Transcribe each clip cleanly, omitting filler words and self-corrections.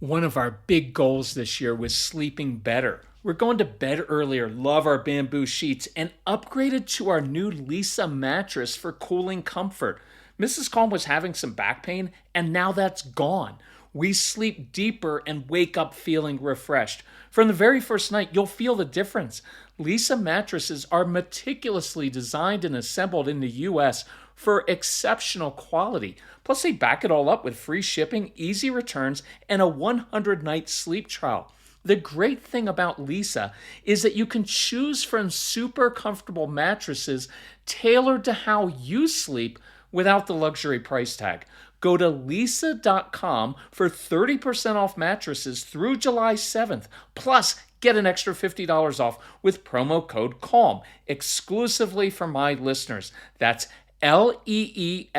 One of our big goals this year was sleeping better. We're going to bed earlier, love our bamboo sheets, and upgraded to our new LEESA mattress for cooling comfort. Mrs. Calm was having some back pain, and now that's gone. We sleep deeper and wake up feeling refreshed. From the very first night, you'll feel the difference. LEESA mattresses are meticulously designed and assembled in the US for exceptional quality. Plus, they back it all up with free shipping, easy returns, and a 100-night sleep trial. The great thing about LEESA is that you can choose from super comfortable mattresses tailored to how you sleep without the luxury price tag. Go to leesa.com for 30% off mattresses through July 7th. Plus, get an extra $50 off with promo code CALM exclusively for my listeners. That's LEESA.com,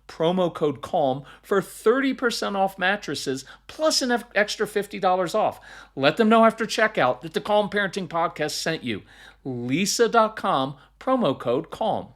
promo code CALM for 30% off mattresses plus an extra $50 off. Let them know after checkout that the Calm Parenting Podcast sent you. Leesa.com, promo code CALM.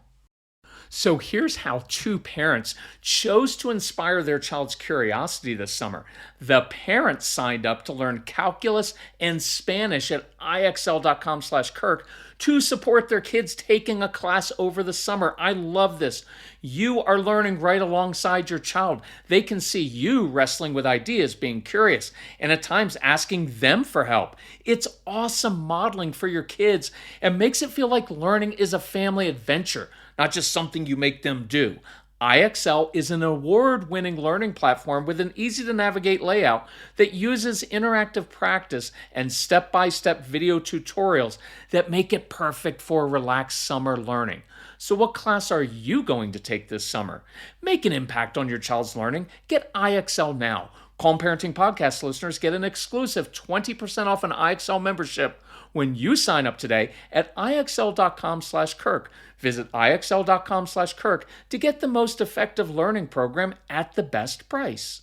So here's how two parents chose to inspire their child's curiosity this summer. The parents signed up to learn calculus and Spanish at IXL.com/Kirk to support their kids taking a class over the summer. I love this. You are learning right alongside your child. They can see you wrestling with ideas, being curious, and at times asking them for help. It's awesome modeling for your kids and makes it feel like learning is a family adventure, not just something you make them do. IXL is an award-winning learning platform with an easy-to-navigate layout that uses interactive practice and step-by-step video tutorials that make it perfect for relaxed summer learning. So what class are you going to take this summer? Make an impact on your child's learning. Get IXL now. Calm Parenting Podcast listeners get an exclusive 20% off an IXL membership when you sign up today at IXL.com/Kirk. Visit IXL.com/Kirk to get the most effective learning program at the best price.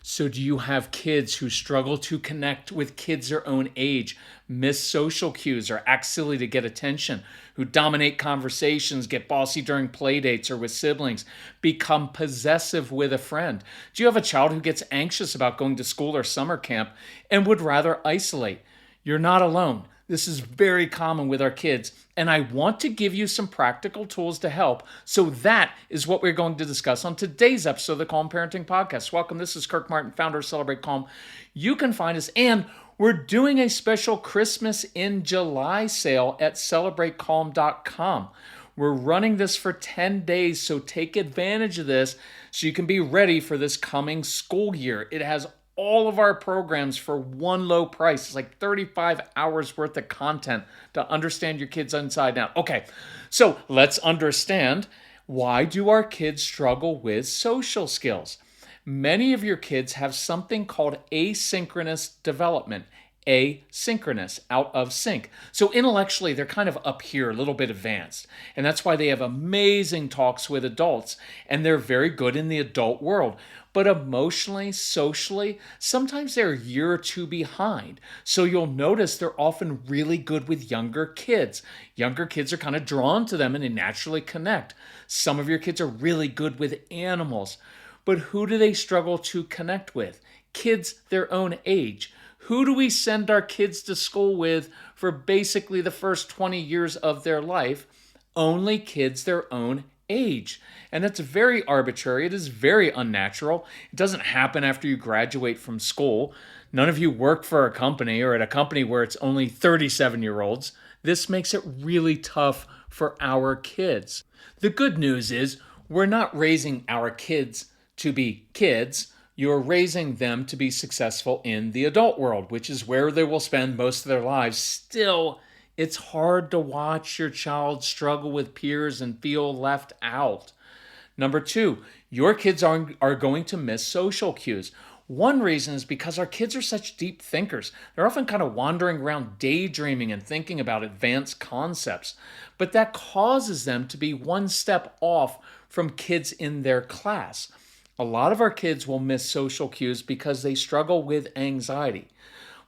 So do you have kids who struggle to connect with kids their own age, miss social cues, or act silly to get attention, who dominate conversations, get bossy during play dates or with siblings, become possessive with a friend? Do you have a child who gets anxious about going to school or summer camp and would rather isolate? You're not alone. This is very common with our kids, and I want to give you some practical tools to help. So that is what we're going to discuss on today's episode of the Calm Parenting Podcast. Welcome. This is Kirk Martin, founder of Celebrate Calm. You can find us, and we're doing a special Christmas in July sale at celebratecalm.com. We're running this for 10 days, so take advantage of this so you can be ready for this coming school year. It has all of our programs for one low price. It's like 35 hours worth of content to understand your kids inside out. Okay, so let's understand, why do our kids struggle with social skills? Many of your kids have something called asynchronous development. Asynchronous, out of sync. So intellectually, they're kind of up here, a little bit advanced. And that's why they have amazing talks with adults. And they're very good in the adult world. But emotionally, socially, sometimes they're a year or two behind. So you'll notice they're often really good with younger kids. Younger kids are kind of drawn to them and they naturally connect. Some of your kids are really good with animals. But who do they struggle to connect with? Kids their own age. Who do we send our kids to school with for basically the first 20 years of their life? Only kids their own age. And that's very arbitrary. It is very unnatural. It doesn't happen after you graduate from school. None of you work for a company or at a company where it's only 37-year-olds. This makes it really tough for our kids. The good news is we're not raising our kids to be kids. You're raising them to be successful in the adult world, which is where they will spend most of their lives. Still, it's hard to watch your child struggle with peers and feel left out. Number two, your kids are going to miss social cues. One reason is because our kids are such deep thinkers. They're often kind of wandering around daydreaming and thinking about advanced concepts. But that causes them to be one step off from kids in their class. A lot of our kids will miss social cues because they struggle with anxiety.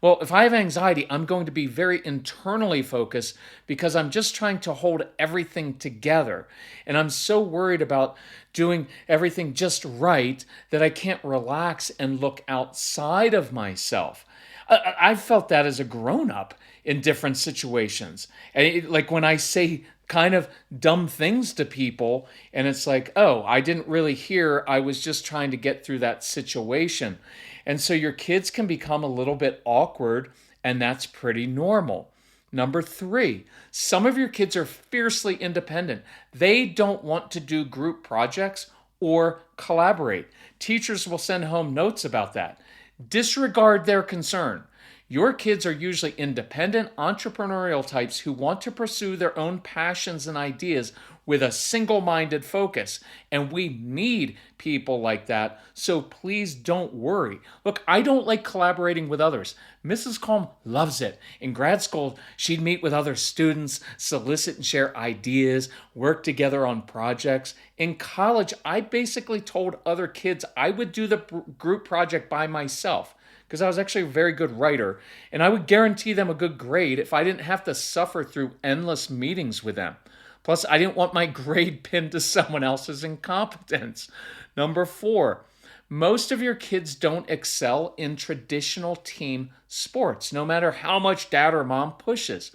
Well, if I have anxiety, I'm going to be very internally focused because I'm just trying to hold everything together. And I'm so worried about doing everything just right that I can't relax and look outside of myself. I've felt that as a grown up in different situations. And like when I say kind of dumb things to people, and it's like, oh, I didn't really hear. I was just trying to get through that situation. And so your kids can become a little bit awkward, and that's pretty normal. Number three, some of your kids are fiercely independent. They don't want to do group projects or collaborate. Teachers will send home notes about that. Disregard their concern. Your kids are usually independent, entrepreneurial types who want to pursue their own passions and ideas with a single minded focus. And we need people like that. So please don't worry. Look, I don't like collaborating with others. Mrs. Calm loves it. In grad school, she'd meet with other students, solicit and share ideas, work together on projects. In college, I basically told other kids I would do the group project by myself because I was actually a very good writer, and I would guarantee them a good grade if I didn't have to suffer through endless meetings with them. Plus, I didn't want my grade pinned to someone else's incompetence. Number four, most of your kids don't excel in traditional team sports, no matter how much dad or mom pushes.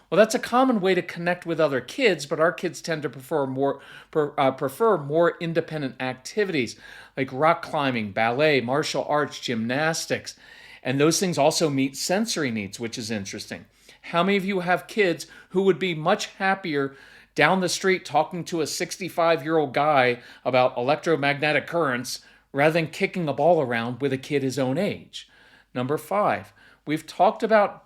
Well, that's a common way to connect with other kids, but our kids tend to prefer more independent activities like rock climbing, ballet, martial arts, gymnastics. And those things also meet sensory needs, which is interesting. How many of you have kids who would be much happier down the street talking to a 65-year-old guy about electromagnetic currents rather than kicking a ball around with a kid his own age? Number five, we've talked about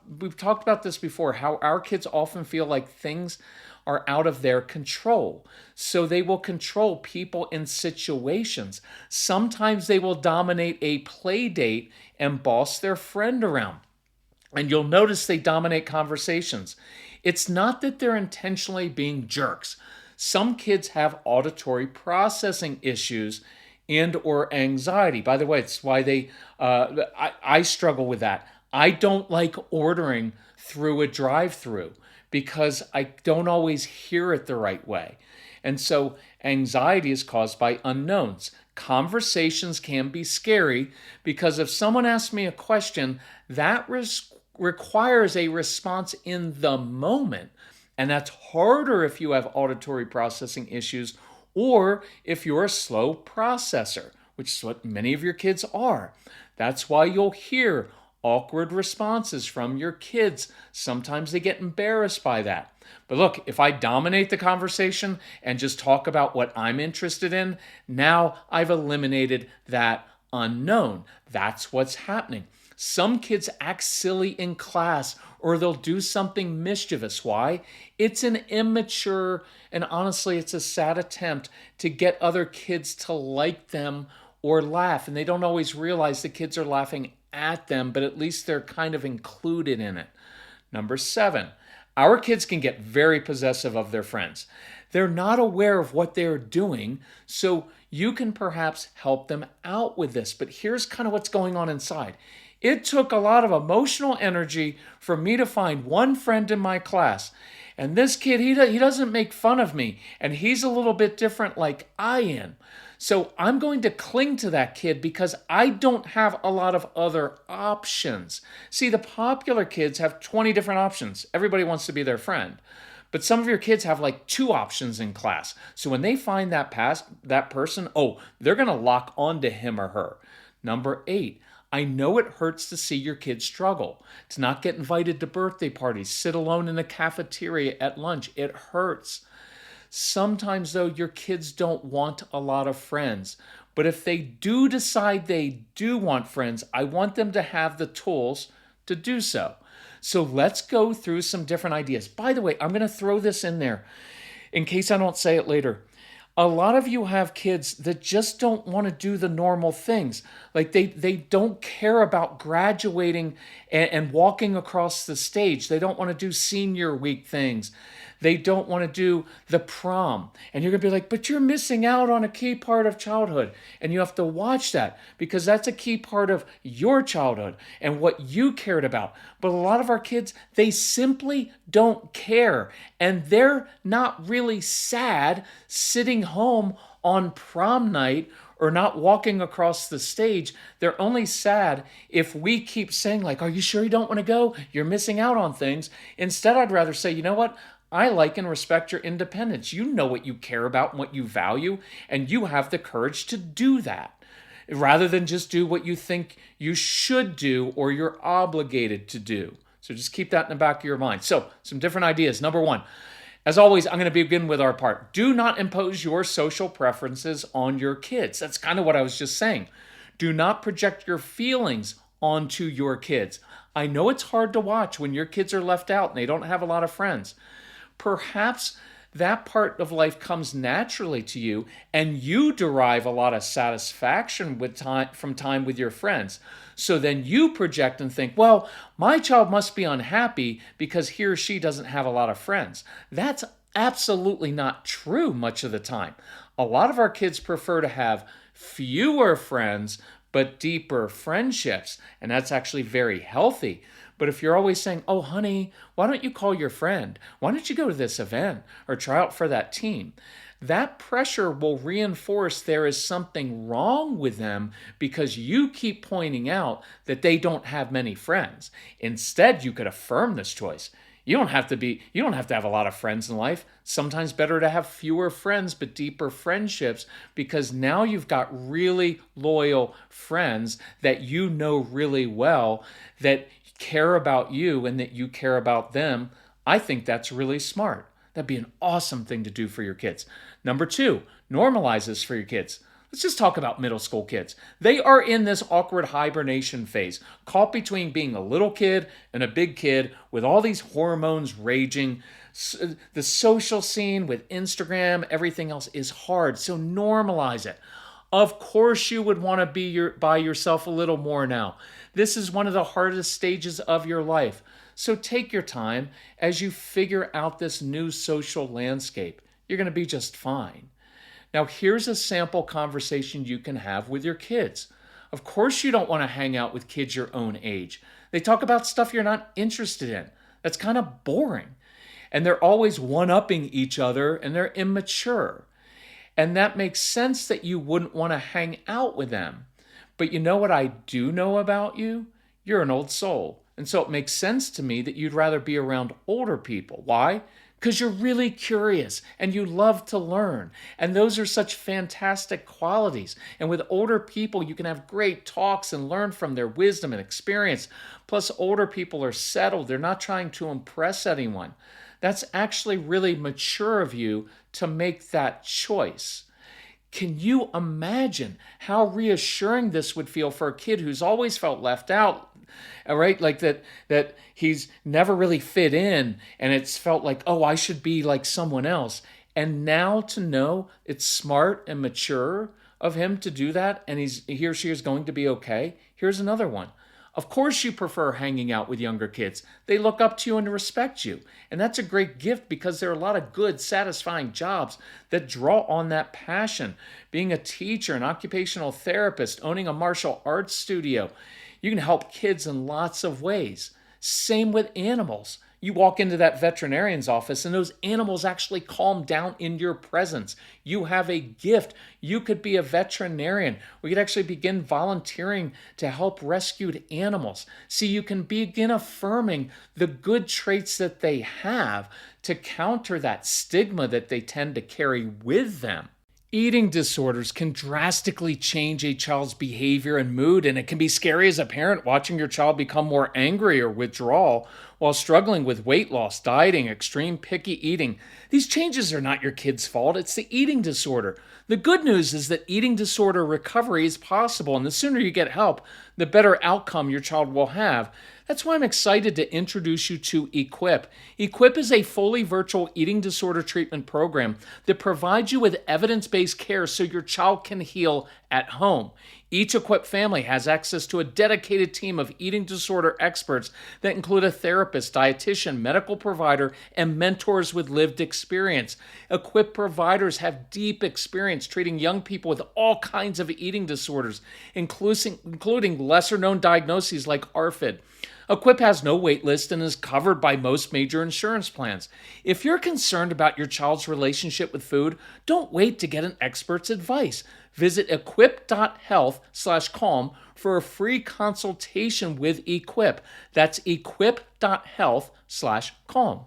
this before, how our kids often feel like things are out of their control. So they will control people and situations. Sometimes they will dominate a play date and boss their friend around. And you'll notice they dominate conversations. It's not that they're intentionally being jerks. Some kids have auditory processing issues and or anxiety. By the way, it's why I struggle with that. I don't like ordering through a drive-through because I don't always hear it the right way. And so anxiety is caused by unknowns. Conversations can be scary because if someone asks me a question, that requires a response in the moment. And that's harder if you have auditory processing issues or if you're a slow processor, which is what many of your kids are. That's why you'll hear awkward responses from your kids. Sometimes they get embarrassed by that. But look, if I dominate the conversation and just talk about what I'm interested in, now I've eliminated that unknown. That's what's happening. Some kids act silly in class or they'll do something mischievous. Why? It's an immature and honestly, it's a sad attempt to get other kids to like them or laugh. And they don't always realize the kids are laughing at them, but at least they're kind of included in it. Number seven, our kids can get very possessive of their friends. They're not aware of what they're doing, so you can perhaps help them out with this. But here's kind of what's going on inside. It took a lot of emotional energy for me to find one friend in my class. And this kid, he doesn't make fun of me, and he's a little bit different like I am. So I'm going to cling to that kid because I don't have a lot of other options. See, the popular kids have 20 different options. Everybody wants to be their friend. But some of your kids have like 2 options in class. So when they find that person, they're going to lock onto him or her. Number 8, I know it hurts to see your kids struggle, to not get invited to birthday parties, sit alone in the cafeteria at lunch. It hurts. Sometimes, though, your kids don't want a lot of friends. But if they do decide they do want friends, I want them to have the tools to do so. So let's go through some different ideas. By the way, I'm going to throw this in there in case I don't say it later. A lot of you have kids that just don't want to do the normal things. Like they don't care about graduating and walking across the stage. They don't want to do senior week things. They don't want to do the prom. And you're going to be like, but you're missing out on a key part of childhood. And you have to watch that because that's a key part of your childhood and what you cared about. But a lot of our kids, they simply don't care. And they're not really sad sitting home on prom night or not walking across the stage. They're only sad if we keep saying like, are you sure you don't want to go? You're missing out on things. Instead, I'd rather say, you know what? I like and respect your independence. You know what you care about and what you value, and you have the courage to do that rather than just do what you think you should do or you're obligated to do. So just keep that in the back of your mind. So some different ideas. Number one, as always, I'm going to begin with our part. Do not impose your social preferences on your kids. That's kind of what I was just saying. Do not project your feelings onto your kids. I know it's hard to watch when your kids are left out and they don't have a lot of friends. Perhaps that part of life comes naturally to you and you derive a lot of satisfaction from time with your friends. So then you project and think, well, my child must be unhappy because he or she doesn't have a lot of friends. That's absolutely not true much of the time. A lot of our kids prefer to have fewer friends, but deeper friendships. And that's actually very healthy. But if you're always saying, oh, honey, why don't you call your friend? Why don't you go to this event or try out for that team? That pressure will reinforce there is something wrong with them because you keep pointing out that they don't have many friends. Instead, you could affirm this choice. You don't have to have a lot of friends in life. Sometimes better to have fewer friends but deeper friendships because now you've got really loyal friends that you know really well that care about you and that you care about them. I think that's really smart. That'd be an awesome thing to do for your kids. Number two, normalize this for your kids. Let's just talk about middle school kids. They are in this awkward hibernation phase, caught between being a little kid and a big kid with all these hormones raging. The social scene with Instagram, everything else is hard, so normalize it. Of course you would want to be by yourself a little more now. This is one of the hardest stages of your life. So take your time as you figure out this new social landscape. You're going to be just fine. Now, here's a sample conversation you can have with your kids. Of course you don't want to hang out with kids your own age. They talk about stuff you're not interested in. That's kind of boring. And they're always one-upping each other and they're immature. And that makes sense that you wouldn't want to hang out with them. But you know what I do know about you? You're an old soul. And so it makes sense to me that you'd rather be around older people. Why? Because you're really curious and you love to learn. And those are such fantastic qualities. And with older people, you can have great talks and learn from their wisdom and experience. Plus, older people are settled. They're not trying to impress anyone. That's actually really mature of you to make that choice. Can you imagine how reassuring this would feel for a kid who's always felt left out, right? Like that he's never really fit in and it's felt like, oh, I should be like someone else. And now to know it's smart and mature of him to do that and he or she is going to be okay. Here's another one. Of course you prefer hanging out with younger kids. They look up to you and respect you. And that's a great gift because there are a lot of good, satisfying jobs that draw on that passion. Being a teacher, an occupational therapist, owning a martial arts studio. You can help kids in lots of ways. Same with animals. You walk into that veterinarian's office and those animals actually calm down in your presence. You have a gift. You could be a veterinarian. We could actually begin volunteering to help rescued animals. See, you can begin affirming the good traits that they have to counter that stigma that they tend to carry with them. Eating disorders can drastically change a child's behavior and mood, and it can be scary as a parent watching your child become more angry or withdrawal while struggling with weight loss, dieting, extreme picky eating. These changes are not your kid's fault. It's the eating disorder. The good news is that eating disorder recovery is possible, and the sooner you get help, the better outcome your child will have. That's why I'm excited to introduce you to Equip. Equip is a fully virtual eating disorder treatment program that provides you with evidence-based care so your child can heal at home. Each Equip family has access to a dedicated team of eating disorder experts that include a therapist, dietitian, medical provider, and mentors with lived experience. Equip providers have deep experience treating young people with all kinds of eating disorders, including lesser-known diagnoses like ARFID. Equip has no wait list and is covered by most major insurance plans. If you're concerned about your child's relationship with food, don't wait to get an expert's advice. Visit equip.health/calm for a free consultation with Equip. That's equip.health/calm.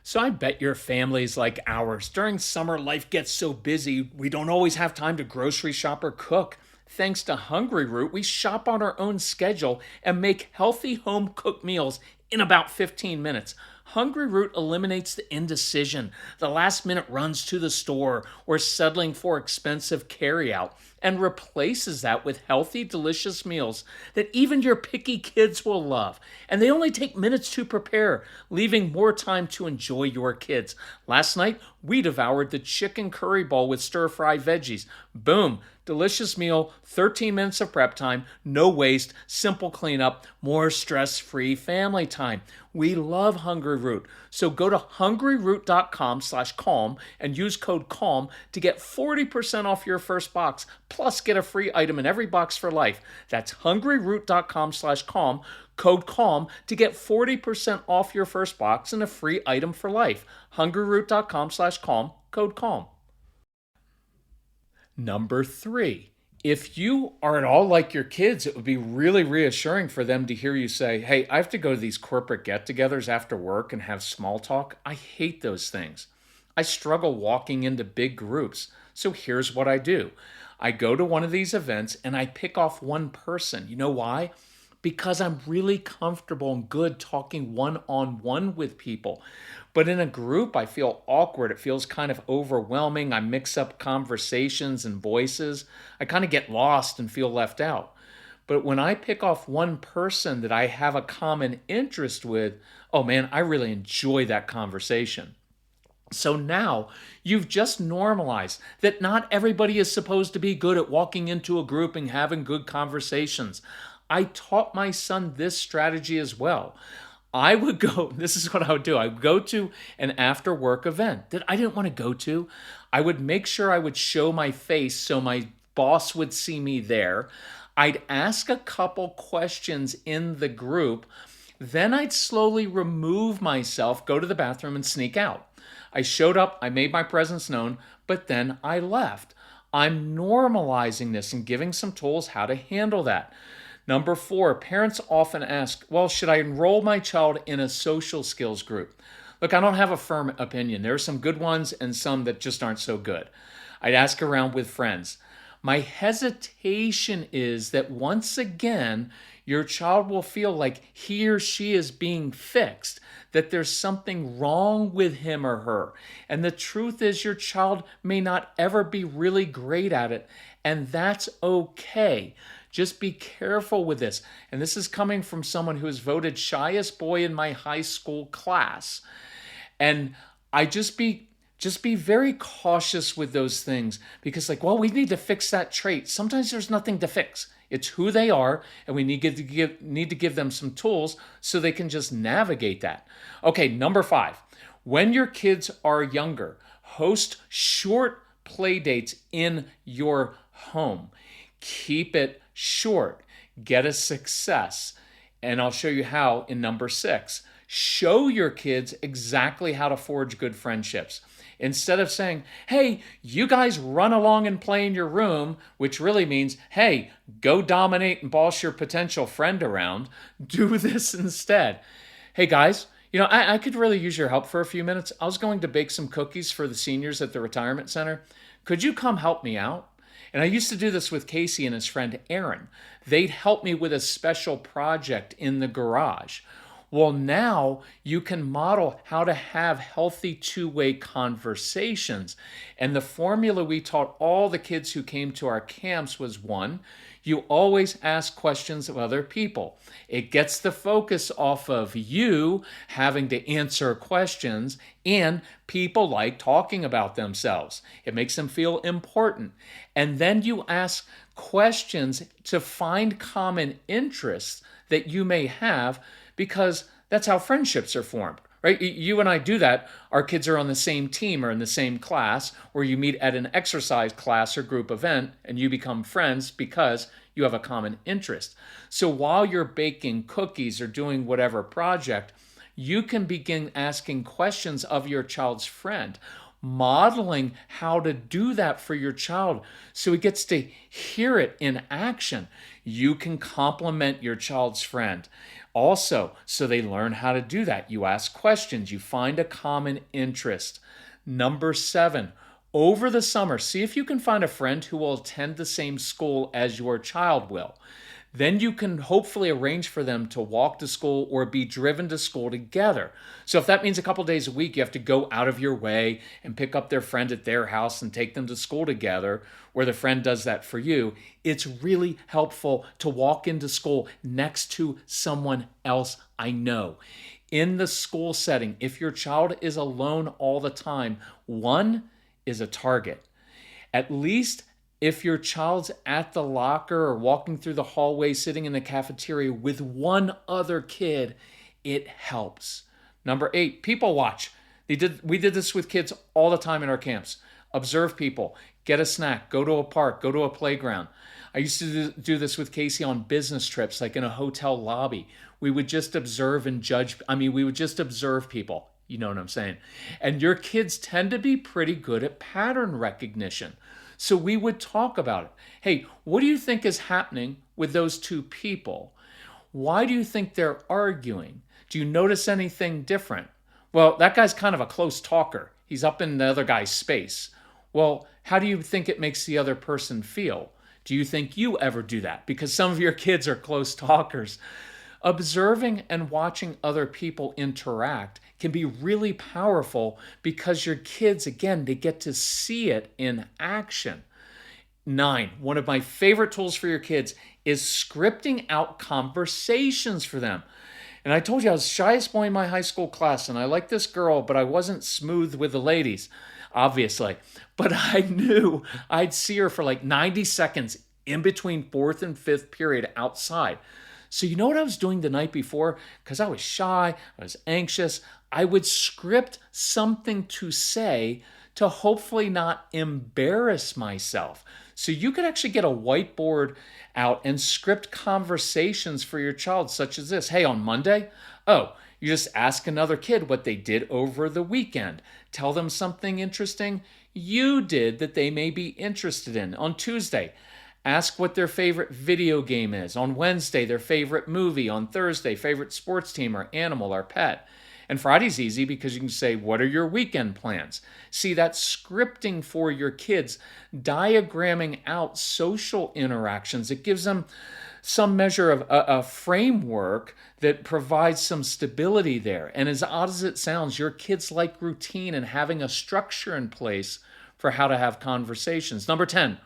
So I bet your family's like ours. During summer, life gets so busy, we don't always have time to grocery shop or cook. Thanks to HUNGRYROOT, we shop on our own schedule and make healthy home-cooked meals in about 15 minutes. HUNGRYROOT eliminates the indecision, the last-minute runs to the store, or settling for expensive carryout, and replaces that with healthy, delicious meals that even your picky kids will love. And they only take minutes to prepare, leaving more time to enjoy your kids. Last night, we devoured the chicken curry bowl with stir-fried veggies. Boom! Delicious meal, 13 minutes of prep time, no waste, simple cleanup, more stress-free family time. We love HUNGRYROOT. So go to hungryroot.com/calm and use code CALM to get 40% off your first box, plus get a free item in every box for life. That's hungryroot.com/calm, code CALM to get 40% off your first box and a free item for life. hungryroot.com/calm, code CALM. Number 3, if you are at all like your kids, it would be really reassuring for them to hear you say, hey, I have to go to these corporate get-togethers after work and have small talk. I hate those things. I struggle walking into big groups. So here's what I do. I go to one of these events and I pick off one person. You know why? Because I'm really comfortable and good talking one-on-one with people. But in a group, I feel awkward. It feels kind of overwhelming. I mix up conversations and voices. I kind of get lost and feel left out. But when I pick off one person that I have a common interest with, oh man, I really enjoy that conversation. So now you've just normalized that not everybody is supposed to be good at walking into a group and having good conversations. I taught my son this strategy as well. I would go, this is what I would do. I would go to an after work event that I didn't want to go to. I would make sure I would show my face so my boss would see me there. I'd ask a couple questions in the group. Then I'd slowly remove myself, go to the bathroom and sneak out. I showed up, I made my presence known, but then I left. I'm normalizing this and giving some tools how to handle that. Number 4, parents often ask, well, should I enroll my child in a social skills group? Look, I don't have a firm opinion. There are some good ones and some that just aren't so good. I'd ask around with friends. My hesitation is that once again, your child will feel like he or she is being fixed, that there's something wrong with him or her. And the truth is your child may not ever be really great at it, and that's okay. Just be careful with this. And this is coming from someone who was voted shyest boy in my high school class. And I just be very cautious with those things because we need to fix that trait. Sometimes there's nothing to fix. It's who they are, and we need to give them some tools so they can just navigate that. Okay, number 5. When your kids are younger, host short play dates in your home. Keep it short. Get a success. And I'll show you how in number 6. Show your kids exactly how to forge good friendships. Instead of saying, hey, you guys run along and play in your room, which really means, hey, go dominate and boss your potential friend around, do this instead. Hey guys, I could really use your help for a few minutes. I was going to bake some cookies for the seniors at the retirement center. Could you come help me out? And I used to do this with Casey and his friend Aaron. They'd help me with a special project in the garage. Well, now you can model how to have healthy two-way conversations. And the formula we taught all the kids who came to our camps was one, you always ask questions of other people. It gets the focus off of you having to answer questions, and people like talking about themselves. It makes them feel important. And then you ask questions to find common interests that you may have, because that's how friendships are formed, right? You and I do that. Our kids are on the same team or in the same class, or you meet at an exercise class or group event and you become friends because you have a common interest. So while you're baking cookies or doing whatever project, you can begin asking questions of your child's friend, modeling how to do that for your child so he gets to hear it in action. You can compliment your child's friend. Also, so they learn how to do that, you ask questions, you find a common interest. Number 7, over the summer, see if you can find a friend who will attend the same school as your child will. Then you can hopefully arrange for them to walk to school or be driven to school together. So if that means a couple days a week, you have to go out of your way and pick up their friend at their house and take them to school together, or the friend does that for you, it's really helpful to walk into school next to someone else I know. In the school setting, if your child is alone all the time, one is a target. At least if your child's at the locker or walking through the hallway, sitting in the cafeteria with one other kid, it helps. Number 8, people watch. We did this with kids all the time in our camps. Observe people, get a snack, go to a park, go to a playground. I used to do this with Casey on business trips, like in a hotel lobby. We would just observe and judge. We would just observe people. You know what I'm saying? And your kids tend to be pretty good at pattern recognition. So we would talk about it. Hey, what do you think is happening with those two people? Why do you think they're arguing? Do you notice anything different? Well, that guy's kind of a close talker. He's up in the other guy's space. Well, how do you think it makes the other person feel? Do you think you ever do that? Because some of your kids are close talkers. Observing and watching other people interact can be really powerful because your kids, again, they get to see it in action. 9, one of my favorite tools for your kids is scripting out conversations for them. And I told you I was the shyest boy in my high school class, and I liked this girl, but I wasn't smooth with the ladies, obviously. But I knew I'd see her for like 90 seconds in between 4th and 5th period outside. So you know what I was doing the night before? Because I was shy, I was anxious, I would script something to say to hopefully not embarrass myself. So you could actually get a whiteboard out and script conversations for your child, such as this. Hey, on Monday, you just ask another kid what they did over the weekend. Tell them something interesting you did that they may be interested in. On Tuesday, ask what their favorite video game is. On Wednesday, their favorite movie. On Thursday, favorite sports team or animal or pet. And Friday's easy because you can say, what are your weekend plans? See, that's scripting for your kids, diagramming out social interactions. It gives them some measure of a framework that provides some stability there. And as odd as it sounds, your kids like routine and having a structure in place for how to have conversations. Number 10,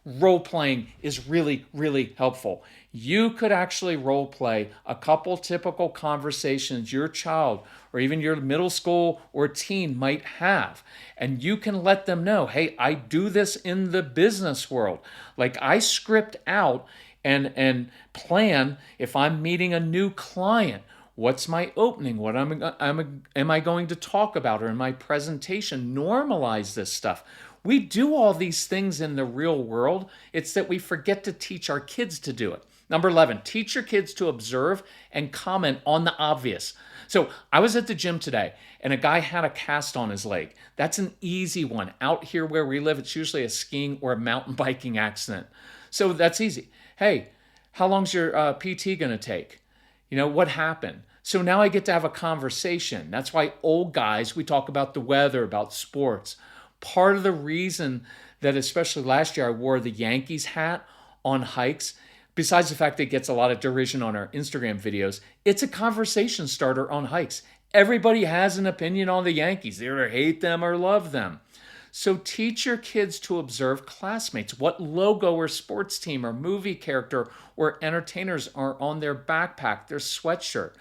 role playing is really, really helpful. You could actually role play a couple typical conversations your child or even your middle school or teen might have. And you can let them know, hey, I do this in the business world. Like I script out and plan if I'm meeting a new client. What's my opening? What am I going to talk about or in my presentation? Normalize this stuff. We do all these things in the real world. It's that we forget to teach our kids to do it. Number 11, teach your kids to observe and comment on the obvious. So I was at the gym today and a guy had a cast on his leg. That's an easy one. Out here where we live, it's usually a skiing or a mountain biking accident. So that's easy. Hey, how long's your PT going to take? You know, what happened? So now I get to have a conversation. That's why old guys, we talk about the weather, about sports. Part of the reason that especially last year I wore the Yankees hat on hikes, Besides the fact that it gets a lot of derision on our Instagram videos, it's a conversation starter on hikes. Everybody has an opinion on the Yankees. They either hate them or love them. So teach your kids to observe classmates. What logo or sports team or movie character or entertainers are on their backpack, their sweatshirt.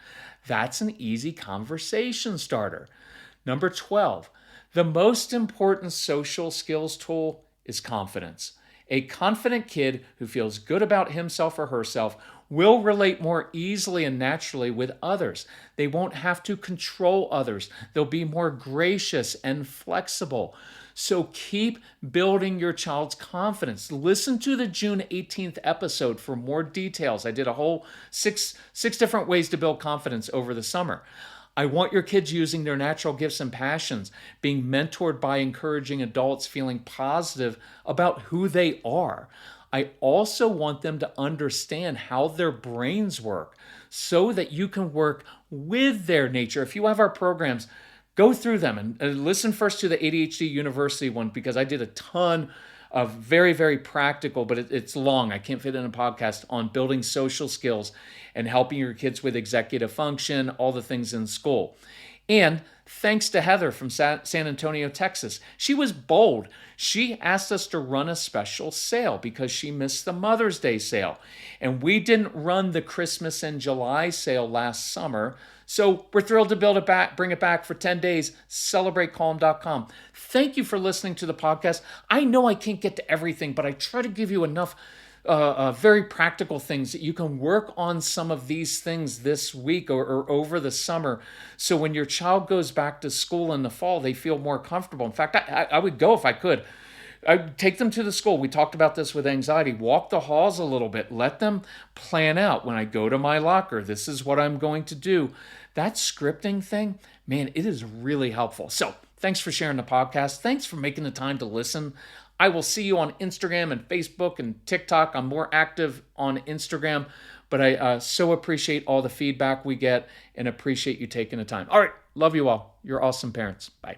That's an easy conversation starter. Number 12, the most important social skills tool is confidence. A confident kid who feels good about himself or herself will relate more easily and naturally with others. They won't have to control others. They'll be more gracious and flexible. So keep building your child's confidence. Listen to the June 18th episode for more details. I did a whole six different ways to build confidence over the summer. I want your kids using their natural gifts and passions, being mentored by encouraging adults, feeling positive about who they are. I also want them to understand how their brains work so that you can work with their nature. If you have our programs, go through them and listen first to the ADHD University one, because I did a ton of very, very practical, but it's long. I can't fit in a podcast on building social skills and helping your kids with executive function, all the things in school. And thanks to Heather from San Antonio, Texas. She was bold. She asked us to run a special sale because she missed the Mother's Day sale. And we didn't run the Christmas and July sale last summer. So we're thrilled to bring it back for 10 days. CelebrateCalm.com. Thank you for listening to the podcast. I know I can't get to everything, but I try to give you enough very practical things that you can work on some of these things this week or over the summer. So when your child goes back to school in the fall, they feel more comfortable. In fact, I would go if I could. I'd take them to the school. We talked about this with anxiety. Walk the halls a little bit. Let them plan out. When I go to my locker, this is what I'm going to do. That scripting thing, man, it is really helpful. So thanks for sharing the podcast. Thanks for making the time to listen. I will see you on Instagram and Facebook and TikTok. I'm more active on Instagram, but I so appreciate all the feedback we get and appreciate you taking the time. All right. Love you all. You're awesome parents. Bye.